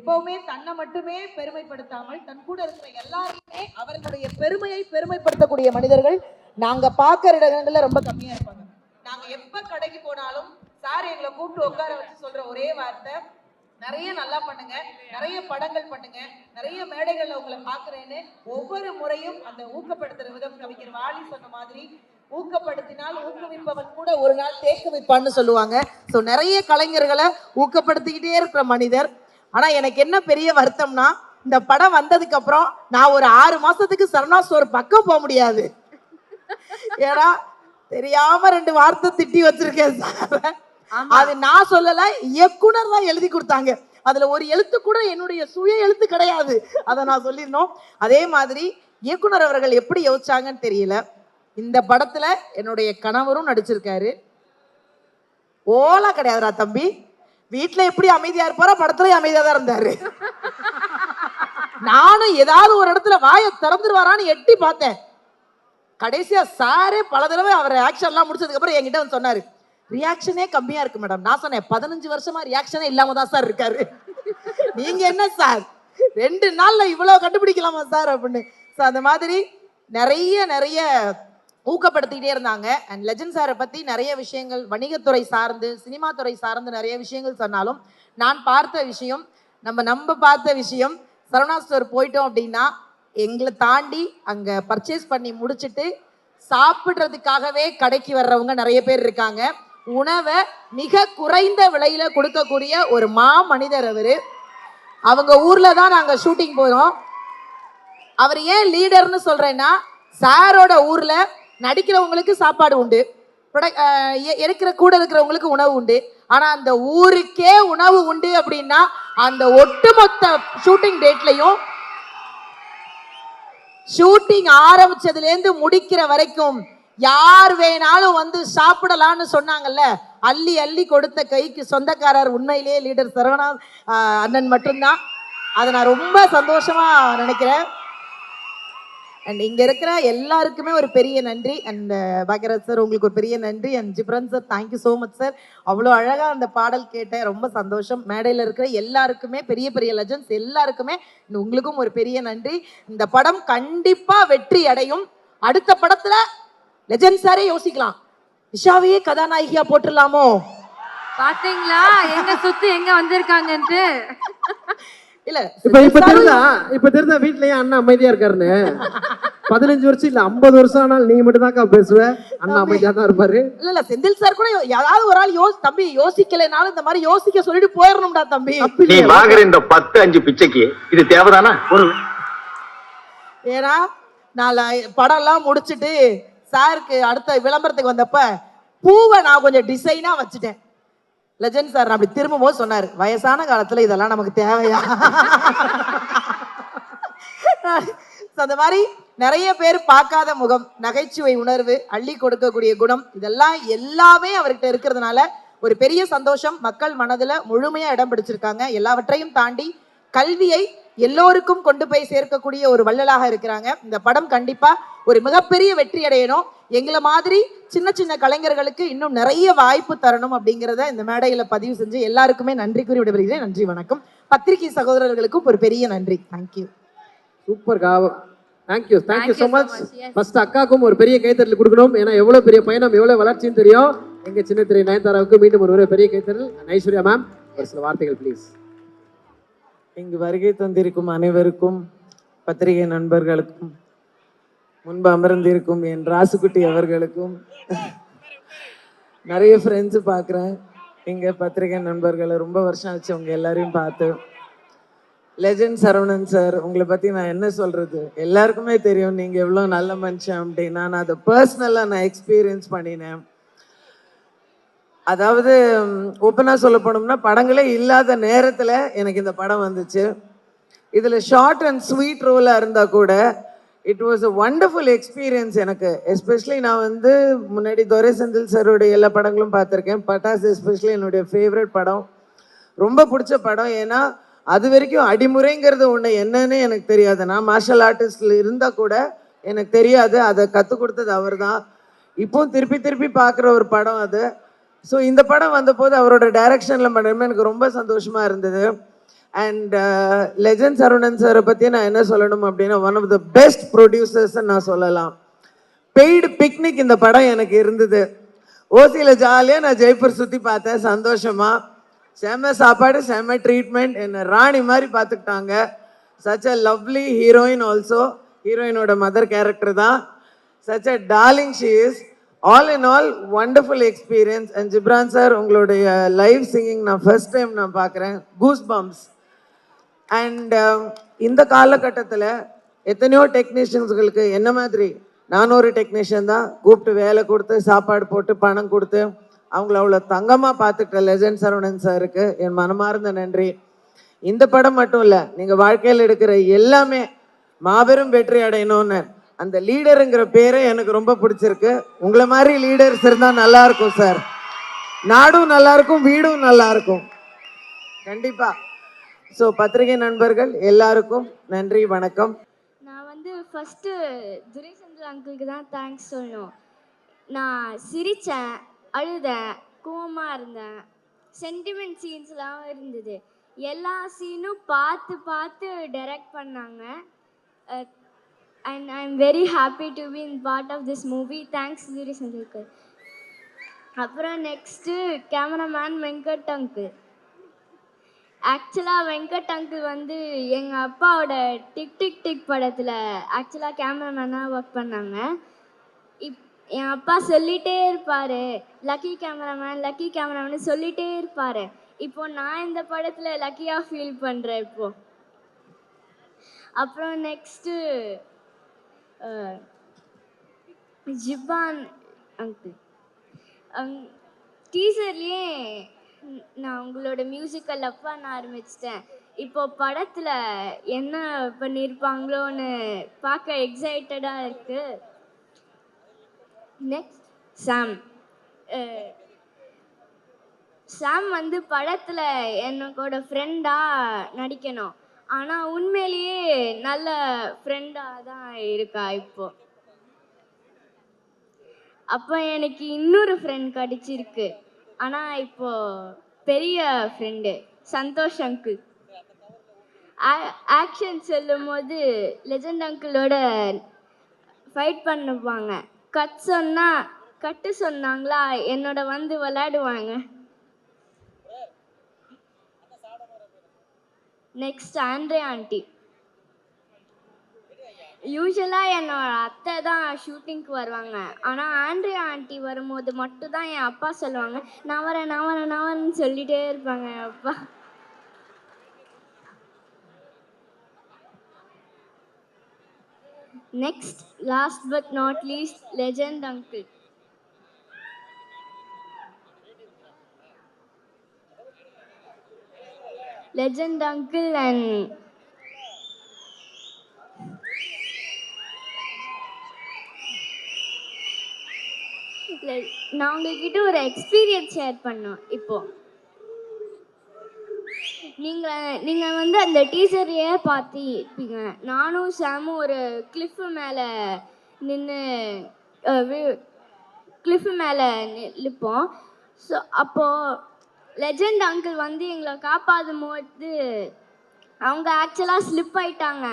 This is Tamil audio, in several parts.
எப்பவுமே தன்னை மட்டுமே பெருமைப்படுத்தாமல் தன் கூட இருக்கிற எல்லாருமே அவர்களுடைய பெருமையை பெருமைப்படுத்தக்கூடிய மனிதர்கள் நாங்க பார்க்கிற இடங்கள்ல ரொம்ப கம்மியா இருப்பாங்க. நாங்க எப்ப கடைக்கு போனாலும் சார் எங்களை கூப்பிட்டு உட்கார வச்சு சொல்ற ஒரே வார்த்தை, நிறைய நல்லா பண்ணுங்க, நிறைய படங்கள் பண்ணுங்க, நிறைய மேடைகள்ல உங்களை பாக்குறேன்னு ஒவ்வொரு முறையும் அந்த ஊக்கப்படுத்துற விதம். கவிஞர் வாலி சொன்ன மாதிரி ஊக்கப்படுத்தினால் ஊக்குவிப்பவன் கூட ஒரு நாள் தேக்க வைப்பான்னு சொல்லுவாங்க. ஸோ நிறைய கலைஞர்களை ஊக்கப்படுத்திக்கிட்டே இருக்கிற மனிதர். ஆனா எனக்கு என்ன பெரிய வருத்தம்னா, இந்த படம் வந்ததுக்கு அப்புறம் நான் ஒரு 6 மாசத்துக்கு சரணா ஸ்டோர் பக்கம் போக முடியாது. ஏன்னா தெரியாம 2 வார்த்தை திட்டி வச்சிருக்கேன் சார். அது நான் சொல்லல, இயக்குனர் தான் எழுதி கொடுத்தாங்க. அதுல ஒரு எழுத்து கூட என்னுடைய சுய எழுத்து கிடையாது. அதை நான் சொல்லிடணும். அதே மாதிரி இயக்குனர் அவர்கள் எப்படி யோசிச்சாங்கன்னு தெரியல. இந்த படத்துல என்னுடைய கணவரும் நடிச்சிருக்காரு. ஓலா கிடையாதுரா தம்பி, வீட்டுல எப்படி அமைதியா இருப்பாரோ படத்துல அமைதியா தான் இருந்தாரு. நானும் ஏதாவது ஒரு இடத்துல வாயை திறந்துருவாரான்னு எட்டி பார்த்தேன். கடைசியா சாரே பல தடவை அவர் ஆக்ஷன் எல்லாம் முடிச்சதுக்கு அப்புறம் என்கிட்ட வந்து சொன்னாரு, ரியாக்ஷனே கம்மியா இருக்கு மேடம். நான் சொன்னேன் 15 வருஷமா ரியாக்ஷனே இல்லாம தான் சார் இருக்காரு. நீங்க என்ன சார் 2 நாள்ல இவ்வளவு கண்டுபிடிக்கலாமா சார் அப்படின்னு. அந்த மாதிரி நிறைய ஊக்கப்படுத்திக்கிட்டே இருந்தாங்க. அண்ட் லெஜண்ட் சாரை பத்தி நிறைய விஷயங்கள் வணிகத்துறை சார்ந்து சினிமா துறை சார்ந்து நிறைய விஷயங்கள் சொன்னாலும், நான் பார்த்த விஷயம், நம்ம பார்த்த விஷயம், சரவணா ஸ்டோர் போயிட்டோம் அப்படின்னா எங்களை தாண்டி அங்க பர்ச்சேஸ் பண்ணி முடிச்சுட்டு சாப்பிட்றதுக்காகவே கடைக்கு வர்றவங்க நிறைய பேர் இருக்காங்க. உணவை மிக குறைந்த விலையில கொடுக்கக்கூடிய ஒரு மனிதர் அவரு. அவங்க ஊர்ல தான் நாங்க ஷூட்டிங் போறோம். அவர் ஏன் லீடர்னு சொல்றேன்னா, சாரோட ஊர்ல நடிக்கிறவங்களுக்கு சாப்பாடு உண்டு, கூட இருக்கிறவங்களுக்கு உணவு உண்டு. ஆனா அந்த ஊருக்கே உணவு உண்டு அப்படின்னா அந்த ஒட்டுமொத்த ஷூட்டிங் டேட்லயும் ஷூட்டிங் ஆரம்பிச்சதுல இருந்து முடிக்கிற வரைக்கும் யார் வேணாலும் வந்து சாப்பிடலாம்னு சொன்னாங்கல்ல, அள்ளி அள்ளி கொடுத்த கைக்கு சொந்தக்காரர் உண்மையிலேயே லீடர் சரவணா அண்ணன் மட்டும்தான். அதை நான் ரொம்ப சந்தோஷமா நினைக்கிறேன். அண்ட் இங்க இருக்கிற எல்லாருக்குமே ஒரு பெரிய நன்றி. அண்ட் பாக்யராஜ் சார் உங்களுக்கு ஒரு பெரிய நன்றி. And Ghibran sir thank you so much sir. அவ்வளோ அழகா அந்த பாடல் கேட்டேன், ரொம்ப சந்தோஷம். மேடையில் இருக்கிற எல்லாருக்குமே பெரிய லெஜண்ட்ஸ் எல்லாருக்குமே உங்களுக்கும் ஒரு பெரிய நன்றி. இந்த படம் கண்டிப்பா வெற்றி அடையும். அடுத்த படத்துல லெஜண்ட் சாரே யோசிக்கலாம், நிஷாவையே கதாநாயகியா போட்டுடலாமோ. பாத்தீங்களா எங்க சுத்தி எங்க வந்திருக்காங்கன்ட்டு. இல்ல இப்ப தெரிஞ்சா வீட்லயே அண்ணா அமைதியா இருக்காருன்னு. 15 வருஷம் இல்ல 50 வருஷம் ஆனால் நீங்க மட்டும் தான்க்கா பேசுவ, அண்ணா அமைதியா தான் இருப்பாரு. இல்ல செந்தில் சார் கூட யாராவது ஒரு ஆள் தம்பி யோசிக்கலைனாலும் இந்த மாதிரி யோசிக்க சொல்லிட்டு போயிடணும்டா தம்பி. நீ வாங்குற இந்த 10-5 பிச்சைக்கு இது தேவைதானா? ஏன்னா நான் படம் எல்லாம் முடிச்சுட்டு சாருக்கு அடுத்த விளம்பரத்துக்கு வந்தப்ப பூவை நான் கொஞ்சம் டிசைனா வச்சுட்டேன். லெஜண்ட் சார் அப்படி திரும்பும்போது சொன்னாரு, வயசான காலத்துல இதெல்லாம் நமக்கு தேவையா? அந்த மாதிரி நிறைய பேர் பார்க்காத முகம், நகைச்சுவை உணர்வு, அள்ளி கொடுக்கக்கூடிய குணம், இதெல்லாம் எல்லாமே அவர்கிட்ட இருக்கிறதுனால ஒரு பெரிய சந்தோஷம். மக்கள் மனதுல முழுமையா இடம் பிடிச்சிருக்காங்க. எல்லாவற்றையும் தாண்டி கல்வியை எல்லோருக்கும் கொண்டு போய் சேர்க்கக்கூடிய ஒரு வள்ளலாக இருக்கிறாங்க. இந்த படம் கண்டிப்பா ஒரு மிகப்பெரிய வெற்றி அடையணும். எங்களை மாதிரி சின்ன கலைஞர்களுக்கு இன்னும் நிறைய வாய்ப்பு தரணும் அப்படிங்கிறத இந்த மேடையில பதிவு செஞ்சு எல்லாருக்குமே நன்றி கூறி விடைபெறுகிறேன். நன்றி, வணக்கம். பத்திரிகை சகோதரர்களுக்கும் ஒரு பெரிய நன்றி. தேங்க்யூ. சூப்பர் கா, தேங்க்யூ ஸோ மச். ஃபர்ஸ்ட் அக்காக்கும் ஒரு பெரிய கைத்தறல் கொடுக்கணும். ஏன்னா எவ்வளவு பெரிய பயணம், எவ்வளவு வளர்ச்சின்னு தெரியும். எங்க சின்ன திரை நயன்தாராவுக்கு மீண்டும் ஒரு பெரிய கைத்தறல். ஐஸ்வர்யா மேம் ஒரு சில வார்த்தைகள் ப்ளீஸ். இங்கு வருகை தந்திருக்கும் அனைவருக்கும், பத்திரிகை நண்பர்களுக்கும், முன்பு அமர்ந்திருக்கும் என் ராசுக்குட்டி அவர்களுக்கும், நிறைய ஃப்ரெண்ட்ஸு பார்க்குறேன் இங்கே பத்திரிகை நண்பர்களை. ரொம்ப வருஷம் ஆச்சு உங்க எல்லாரையும் பார்த்து. லெஜண்ட் சரவணன் சார், உங்களை பற்றி நான் என்ன சொல்கிறது, எல்லாருக்குமே தெரியும் நீங்கள் எவ்வளோ நல்ல மனுஷன் அப்படின்னு. நான் அதை பர்சனலாக நான் எக்ஸ்பீரியன்ஸ் பண்ணினேன். அதாவது ஓப்பனாக சொல்ல போனோம்னா படங்களே இல்லாத நேரத்தில் எனக்கு இந்த படம் வந்துச்சு. இதில் ஷார்ட் அண்ட் ஸ்வீட் ரோலாக இருந்தால் கூட it was a wonderful experience எனக்கு. எஸ்பெஷலி நான் வந்து முன்னாடி துரை செந்தில் சாரோடைய எல்லா படங்களும் பார்த்துருக்கேன். பட்டாசு எஸ்பெஷலி என்னுடைய ஃபேவரட் படம், ரொம்ப பிடிச்ச படம். ஏன்னா அது வரைக்கும் அடிமுறைங்கிறது ஒன்று என்னன்னு எனக்கு தெரியாது. நான் மார்ஷல் ஆர்டிஸ்டில் இருந்தால் கூட எனக்கு தெரியாது. அதை கற்றுக் கொடுத்தது அவர் தான். இப்போவும் திருப்பி பார்க்குற ஒரு படம் அது. ஸோ இந்த படம் வந்தபோது அவரோட டைரக்ஷனில் பண்ணுறமே எனக்கு ரொம்ப சந்தோஷமாக இருந்தது. அண்ட் லெஜண்ட் சரவணன் சாரை பற்றி நான் என்ன சொல்லணும் அப்படின்னா one of the best producers நான் சொல்லலாம். பெய்டு பிக்னிக் இந்த படம் எனக்கு இருந்தது. ஓசியில் ஜாலியாக நான் ஜெய்ப்பூர் சுற்றி பார்த்தேன் சந்தோஷமா. செம்ம சாப்பாடு, செம்ம ட்ரீட்மெண்ட், என்னை ராணி மாதிரி பார்த்துக்கிட்டாங்க. Such a lovely heroine also. ஹீரோயினோட மதர் கேரக்டர் தான். Such a darling she is. All in all wonderful experience. And Ghibran sir, உங்களுடைய லைவ் சிங்கிங் நான் ஃபர்ஸ்ட் டைம் நான் பார்க்குறேன். Goose bumps. அண்ட் இந்த காலகட்டத்தில் எத்தனையோ டெக்னீஷியன்ஸுகளுக்கு என்ன மாதிரி நானும் ஒரு டெக்னீஷியன் தான், கூப்பிட்டு வேலை கொடுத்து சாப்பாடு போட்டு பணம் கொடுத்து அவங்கள அவ்வளோ தங்கமாக பார்த்துக்கிட்ட லெஜண்ட் சரவணன் சாருக்கு என் மனமார்ந்த நன்றி. இந்த படம் மட்டும் இல்லை, நீங்கள் வாழ்க்கையில் எடுக்கிற எல்லாமே மாபெரும் வெற்றி அடையணும்னு. அந்த லீடருங்கிற பேரே எனக்கு ரொம்ப பிடிச்சிருக்கு. உங்களை மாதிரி லீடர்ஸ் இருந்தால் நல்லா இருக்கும் சார். நாடும் நல்லா இருக்கும், வீடும் நல்லா இருக்கும் கண்டிப்பா. ஸோ பத்திரிகை நண்பர்கள் எல்லாருக்கும் நன்றி, வணக்கம். நான் வந்து ஃபஸ்ட்டு துரைசந்திர அங்கிளுக்கு தான் தேங்க்ஸ் சொல்லணும். நான் சிரித்தேன், அழுதேன், கோவமாக இருந்தேன், சென்டிமெண்ட் சீன்ஸ்லாம் இருந்தது. எல்லா சீனும் பார்த்து பார்த்து டைரக்ட் பண்ணாங்க. And I am very happy to be in part of this movie. Thanks துரைசந்திருக்கு. அப்புறம் நெக்ஸ்ட்டு கேமராமேன் வெங்கட் அங்கிள். ஆக்சுவலாக வெங்கட் அங்கிள் வந்து எங்கள் அப்பாவோட டிக் டிக் டிக் படத்தில் ஆக்சுவலாக கேமராமேனாக ஒர்க் பண்ணாங்க. என் அப்பா சொல்லிகிட்டே இருப்பார், லக்கி கேமராமேன் சொல்லிகிட்டே இருப்பார். இப்போது நான் இந்த படத்தில் லக்கியாக ஃபீல் பண்ணுறேன் இப்போது. அப்புறம் நெக்ஸ்ட்டு ஜிப்பான் அங்கிள். டீசர்லேயே நான் உங்களோட மியூசிக்கல் லவ் பண்ண ஆரம்பிச்சிட்டேன். இப்போ படத்தில் என்ன பண்ணியிருப்பாங்களோன்னு பார்க்க எக்ஸைட்டடாக இருக்குது. நெக்ஸ்ட் சாம் வந்து படத்தில் என்னோட ஃப்ரெண்டாக நடிக்கணும். ஆனால் உண்மையிலேயே நல்ல ஃப்ரெண்டாக தான் இருக்கா இப்போ. அப்போ எனக்கு இன்னொரு ஃப்ரெண்ட் கிடச்சிருக்கு. ஆனால் இப்போது பெரிய ஃப்ரெண்டு சந்தோஷ் அங்கிள். ஆக்ஷன் சொல்லும் போது லெஜண்ட் அங்கிளோட ஃபைட் பண்ணுவாங்க. கட்டு சொன்னாங்களா என்னோட வந்து விளையாடுவாங்க. Next Andrea aunty. யூஸ்வலாக என்னோட அத்தை தான் ஷூட்டிங்க்கு வருவாங்க. ஆனால் ஆண்ட்ரியா ஆண்டி வரும்போது மட்டும்தான் என் அப்பா சொல்லுவாங்க, நான் வரேன்னு சொல்லிகிட்டே இருப்பாங்க என் அப்பா. Next last but not least legend uncle. Legend uncle and நான் உங்ககிட்ட ஒரு எக்ஸ்பீரியன்ஸ் ஷேர் பண்ணோம். இப்போது நீங்கள் வந்து அந்த டீசரையே பார்த்துருப்பீங்க. நானும் சாமும் ஒரு கிளிஃபு மேலே நிற்போம். ஸோ அப்போது லெஜண்ட் அங்கிள் வந்து எங்களை காப்பாற்றும் போது அவங்க ஆக்சுவலாக ஸ்லிப் ஆயிட்டாங்க.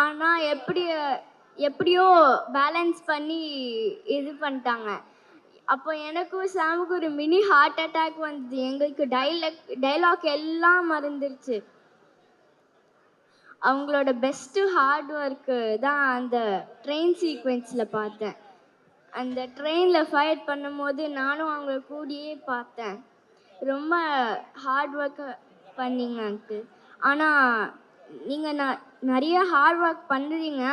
ஆனால் எப்படியோ பேலன்ஸ் பண்ணி இது பண்ணிட்டாங்க. அப்போ எனக்கும் சாமுக்கும் ஒரு மினி ஹார்ட் அட்டாக் வந்தது. எங்களுக்கு டைலாக் எல்லாம் மறந்துருச்சு. அவங்களோட பெஸ்ட்டு ஹார்ட் ஒர்க்கு தான் அந்த ட்ரெயின் சீக்வென்ஸில் பார்த்தேன். அந்த ட்ரெயினில் ஃபைட் பண்ணும்போது நானும் அவங்க கூடயே பார்த்தேன். ரொம்ப ஹார்ட் ஒர்க்கு பண்ணிங்க அங்கிள். ஆனால் நீங்கள் நிறைய ஹார்ட் ஒர்க் பண்ணுறீங்க,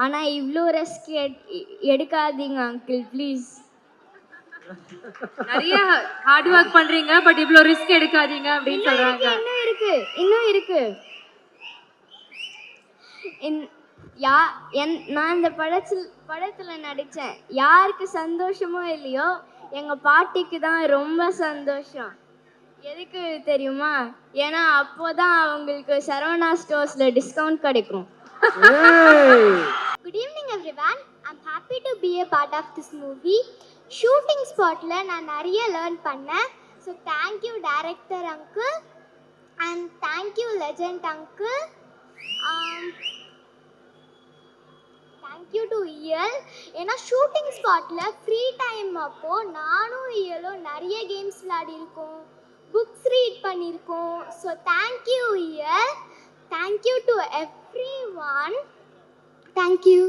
ஆனால் இவ்வளோ ரிஸ்க் எடுக்காதீங்க அங்கிள் ப்ளீஸ். நிறைய ஹார்ட் ஒர்க் பண்றீங்க, பட் இவ்ளோ ரிஸ்க் எடுக்காதீங்க அப்படின்னு சொல்றாங்க. இன்னும் இருக்கு. நான் இந்த படத்துல நடிச்சேன். யாருக்கு சந்தோஷமோ இல்லையோ, எங்க பாட்டிக்கு தான் ரொம்ப சந்தோஷம். எதுக்கு தெரியுமா? ஏன்னா அப்போதான் அவங்களுக்கு சரவணா ஸ்டோர்ஸ்ல டிஸ்கவுண்ட் கிடைக்கும். Good evening everyone. I'm happy to be a part of this movie. Shooting spotல நான் நிறைய லேர்ன் பண்ணேன். So thank you director uncle And thank you, Legend Uncle. Thank you to இயல். ஏன்னா ஷூட்டிங் ஸ்பாட்டில் ஃப்ரீ டைம் அப்போது நானும் இயலும் நிறைய கேம்ஸ் விளையாடிருக்கோம், புக்ஸ் ரீட் பண்ணியிருக்கோம். ஸோ தேங்க்யூ இயல். Thank you to every one. Thank you.